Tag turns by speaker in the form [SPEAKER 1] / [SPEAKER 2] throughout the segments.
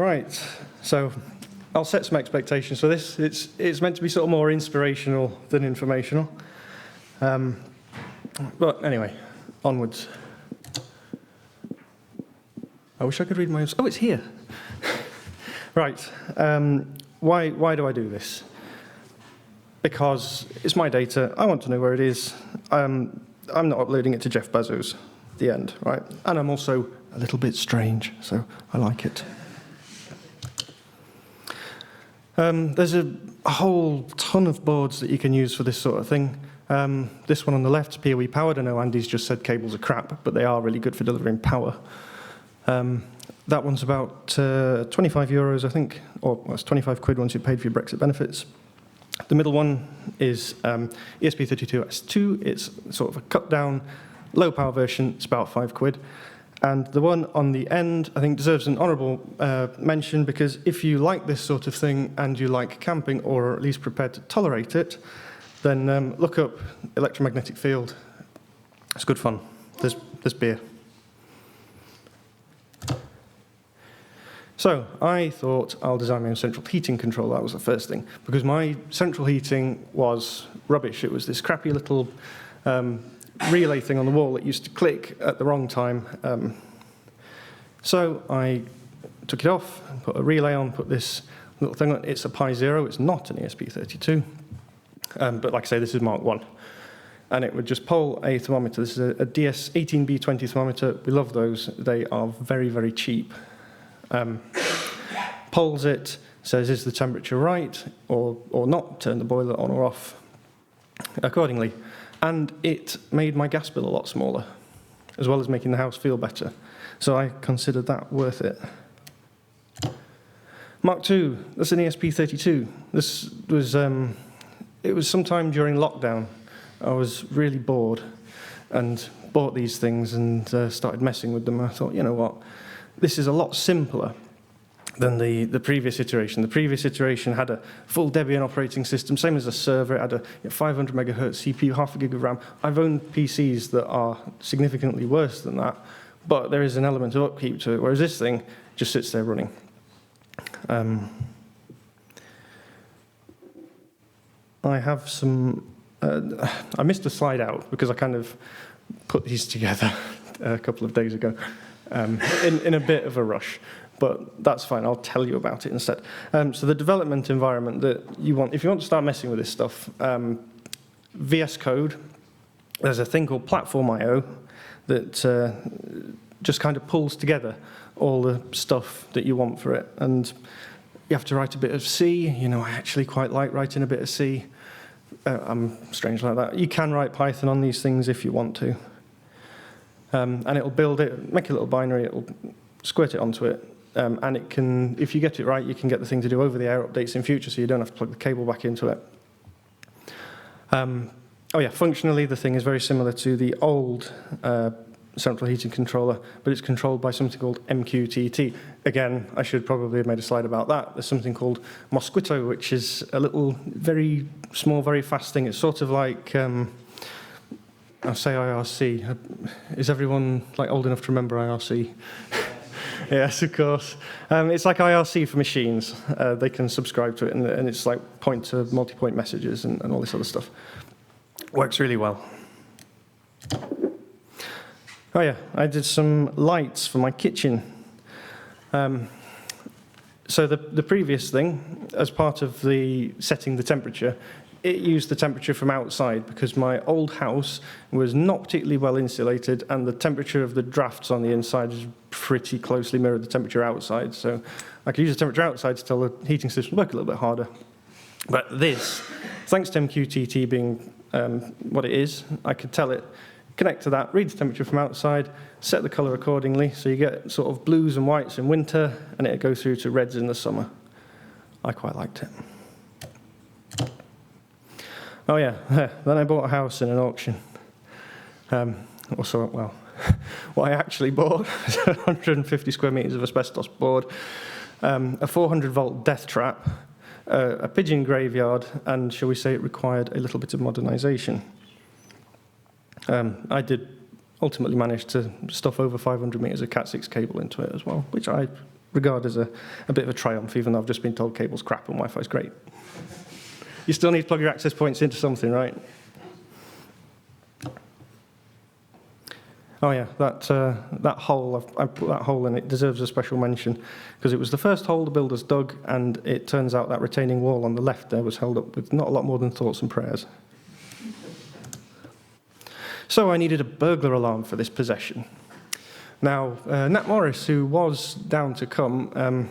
[SPEAKER 1] Right, so I'll set some expectations for this. It's meant to be sort of more inspirational than informational. But anyway, onwards. I wish I could read my own. Oh, it's here. Right. Why do I do this? Because it's my data. I want to know where it is. I'm not uploading it to Jeff Bezos. The end, right? And I'm also a little bit strange, so I like it. There's a whole ton of boards that you can use for this sort of thing. This one on the left, PoE powered. I know Andy's just said cables are crap, but they are really good for delivering power. That one's about 25 euros, I think, or well, it's 25 quid once you've paid for your Brexit benefits. The middle one is ESP32S2. It's sort of a cut-down, low-power version. It's about 5 quid. And the one on the end, I think, deserves an honourable mention, because if you like this sort of thing and you like camping, or at least prepared to tolerate it, then look up electromagnetic field. It's good fun. There's beer. So I thought I'll design my own central heating controller. That was the first thing, because my central heating was rubbish. It was this crappy little relay thing on the wall that used to click at the wrong time. So I took it off, put a relay on, put this little thing on. It's a Pi Zero. It's not an ESP32. But like I say, this is Mark 1. And it would just poll a thermometer. This is a DS18B20 thermometer. We love those. They are very, very cheap. Polls it, says is the temperature right or not, turn the boiler on or off accordingly. And it made my gas bill a lot smaller, as well as making the house feel better. So I considered that worth it. Mark II, that's an ESP32. This was, it was sometime during lockdown. I was really bored and bought these things and started messing with them. I thought, you know what, this is a lot simpler than the previous iteration. The previous iteration had a full Debian operating system, same as a server. It had a 500 megahertz CPU, half a gig of RAM. I've owned PCs that are significantly worse than that, but there is an element of upkeep to it, whereas this thing just sits there running. I have some, I missed a slide out because I kind of put these together a couple of days ago in a bit of a rush. But that's fine, I'll tell you about it instead. So the development environment that you want, if you want to start messing with this stuff, VS Code, there's a thing called Platform.io that just kind of pulls together all the stuff that you want for it. And you have to write a bit of C. You know, I actually quite like writing a bit of C. I'm strange like that. You can write Python on these things if you want to. And it'll build it, make a little binary, it'll squirt it onto it. And it can, if you get it right, you can get the thing to do over-the-air updates in future, so you don't have to plug the cable back into it. Oh yeah, functionally, the thing is very similar to the old central heating controller, but it's controlled by something called MQTT. Again, I should probably have made a slide about that. There's something called Mosquito, which is a little, very small, very fast thing. It's sort of like, I'll say IRC. Is everyone like old enough to remember IRC? Yes, of course. It's like IRC for machines. They can subscribe to it, and it's like point to multi-point messages and all this other stuff. Works really well. Oh yeah, I did some lights for my kitchen. So the previous thing, as part of the setting the temperature, it used the temperature from outside because my old house was not particularly well insulated, and the temperature of the drafts on the inside is pretty closely mirrored the temperature outside. So I could use the temperature outside to tell the heating system to work a little bit harder. But this, thanks to MQTT being what it is, I could tell it, connect to that, read the temperature from outside, set the color accordingly, so you get sort of blues and whites in winter, and it goes through to reds in the summer. I quite liked it. Oh yeah, then I bought a house in an auction. Also, well, what I actually bought was 150 square meters of asbestos board, a 400-volt death trap, a pigeon graveyard, and shall we say it required a little bit of modernization. I did ultimately manage to stuff over 500 meters of Cat6 cable into it as well, which I regard as a bit of a triumph, even though I've just been told cable's crap and Wi-Fi's great. You still need to plug your access points into something, right? Oh yeah, that hole, I put that hole in, it deserves a special mention, because it was the first hole the builders dug, and it turns out that retaining wall on the left there was held up with not a lot more than thoughts and prayers. So I needed a burglar alarm for this possession. Now, Nat Morris, who was down to come,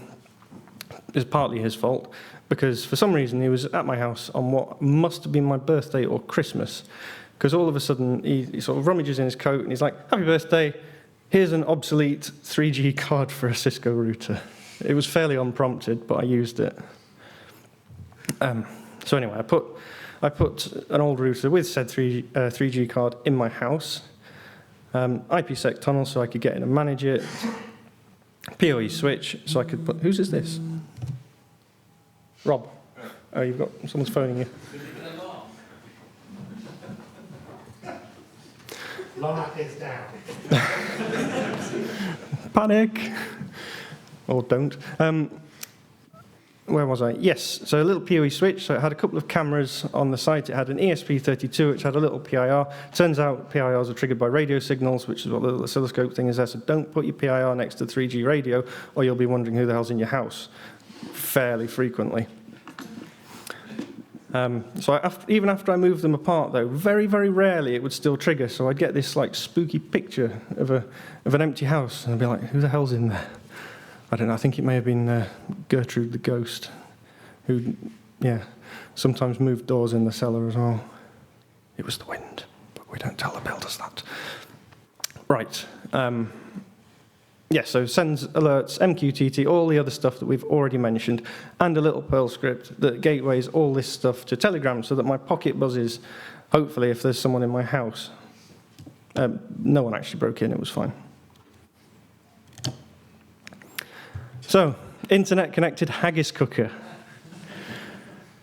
[SPEAKER 1] is partly his fault, because for some reason he was at my house on what must have been my birthday or Christmas, because all of a sudden he sort of rummages in his coat and he's like, "Happy birthday, here's an obsolete 3G card for a Cisco router." It was fairly unprompted, but I used it. So anyway, I put an old router with said 3G card in my house, IPsec tunnel so I could get in and manage it, PoE switch so I could put, whose is this? Rob. Oh, you've got, someone's phoning you.
[SPEAKER 2] Lock is down.
[SPEAKER 1] Panic! Or don't. Where was I? Yes, so a little PoE switch. So it had a couple of cameras on the site. It had an ESP32, which had a little PIR. Turns out PIRs are triggered by radio signals, which is what the little oscilloscope thing is there. So don't put your PIR next to 3G radio, or you'll be wondering who the hell's in your house fairly frequently. So even after I moved them apart, though, very, very rarely it would still trigger. So I'd get this like spooky picture of an empty house, and I'd be like, "Who the hell's in there?" I don't know. I think it may have been Gertrude the ghost, who, yeah, sometimes moved doors in the cellar as well. It was the wind, but we don't tell the builders that. Right. Yeah, so sends alerts, MQTT, all the other stuff that we've already mentioned, and a little Perl script that gateways all this stuff to Telegram so that my pocket buzzes, hopefully, if there's someone in my house. No one actually broke in, it was fine. So, internet-connected haggis cooker.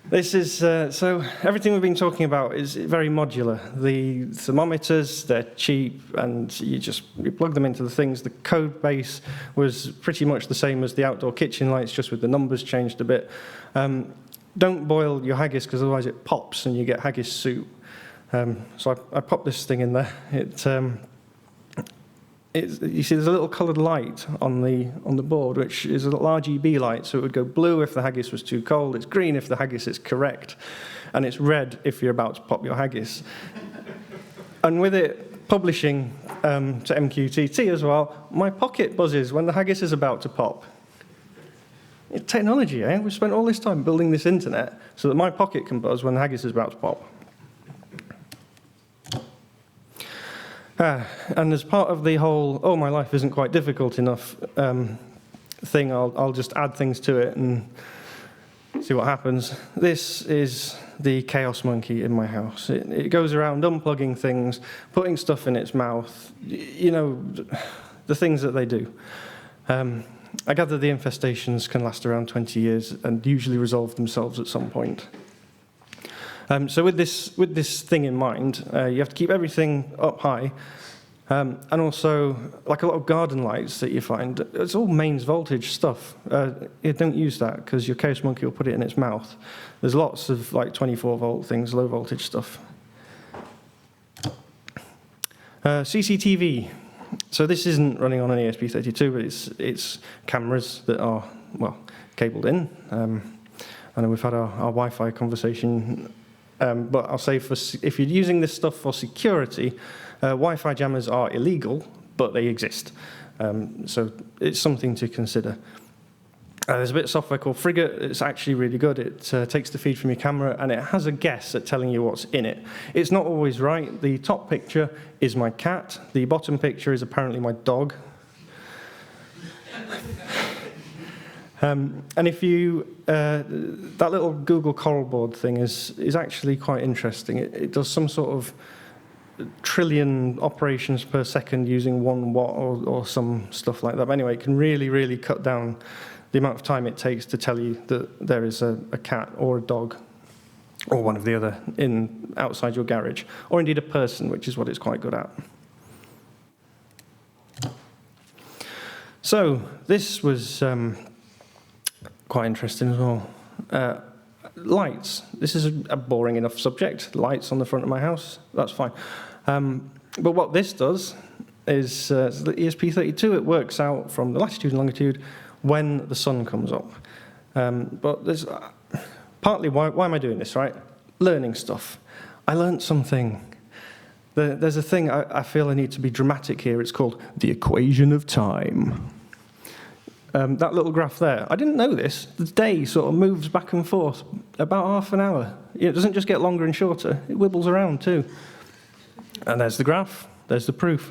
[SPEAKER 1] This is, so everything we've been talking about is very modular. The thermometers, they're cheap, and you plug them into the things. The code base was pretty much the same as the outdoor kitchen lights, just with the numbers changed a bit. Don't boil your haggis, because otherwise it pops and you get haggis soup. So I popped this thing in there. You see there's a little coloured light on the board, which is a little RGB light, so it would go blue if the haggis was too cold, it's green if the haggis is correct, and it's red if you're about to pop your haggis. And with it publishing to MQTT as well, my pocket buzzes when the haggis is about to pop. It's technology, eh? We've spent all this time building this internet so that my pocket can buzz when the haggis is about to pop. And as part of the whole, oh, my life isn't quite difficult enough thing, I'll just add things to it and see what happens. This is the chaos monkey in my house. It goes around unplugging things, putting stuff in its mouth, you know, the things that they do. I gather the infestations can last around 20 years and usually resolve themselves at some point. So with this thing in mind, you have to keep everything up high, and also, like a lot of garden lights that you find, it's all mains voltage stuff. You don't use that because your chaos monkey will put it in its mouth. There's lots of like 24-volt things, low voltage stuff. CCTV. So this isn't running on an ESP32, but it's cameras that are, well, cabled in. I know we've had our Wi-Fi conversation. But I'll say if you're using this stuff for security, Wi-Fi jammers are illegal, but they exist. So it's something to consider. There's a bit of software called Frigate. It's actually really good. It takes the feed from your camera, and it has a guess at telling you what's in it. It's not always right. The top picture is my cat. The bottom picture is apparently my dog. And if you, that little Google Coral board thing is actually quite interesting. It does some sort of trillion operations per second using 1 watt or some stuff like that. But anyway, it can really, really cut down the amount of time it takes to tell you that there is a cat or a dog or one of the other outside your garage, or indeed a person, which is what it's quite good at. So this was quite interesting as well. Lights. This is a boring enough subject. Lights on the front of my house. That's fine. But what this does is the ESP32. It works out from the latitude and longitude when the sun comes up. But there's partly why am I doing this, right? Learning stuff. I learned something. There's a thing I feel I need to be dramatic here. It's called the equation of time. That little graph there, I didn't know this. The day sort of moves back and forth about half an hour. It doesn't just get longer and shorter, it wibbles around too. And there's the graph, there's the proof.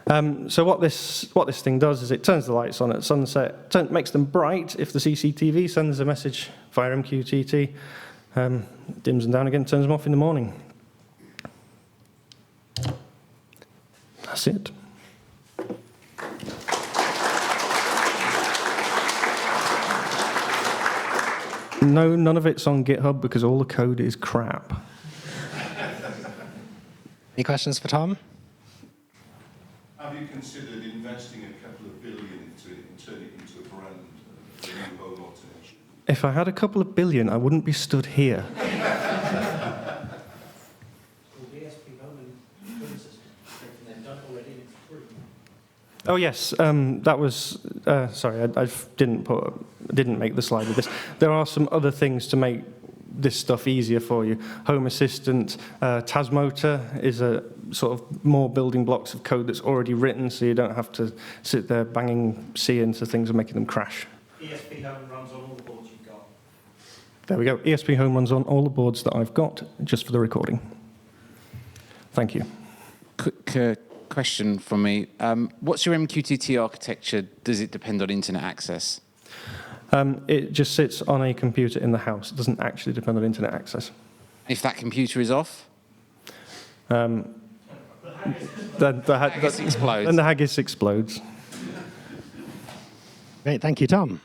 [SPEAKER 1] So what this thing does is it turns the lights on at sunset, makes them bright if the CCTV sends a message via MQTT, dims them down again, turns them off in the morning. That's it. No, none of it's on GitHub because all the code is crap.
[SPEAKER 3] Any questions for Tom?
[SPEAKER 4] Have you considered investing a couple of billion to turn it into a brand, a new home automation?
[SPEAKER 1] If I had a couple of billion, I wouldn't be stood here. Oh yes, that was. Sorry, I didn't make the slide with this. There are some other things to make this stuff easier for you. Home Assistant, Tasmotor is a sort of more building blocks of code that's already written, so you don't have to sit there banging C into things and making them crash.
[SPEAKER 2] ESP Home runs on all the boards you've got.
[SPEAKER 1] There we go. ESP Home runs on all the boards that I've got, just for the recording. Thank you.
[SPEAKER 5] Quick question from me. What's your MQTT architecture? Does it depend on internet access?
[SPEAKER 1] It just sits on a computer in the house. It doesn't actually depend on internet access.
[SPEAKER 5] If that computer is off?
[SPEAKER 1] Then
[SPEAKER 5] Haggis explodes.
[SPEAKER 1] Then the haggis explodes.
[SPEAKER 3] Great, thank you, Tom.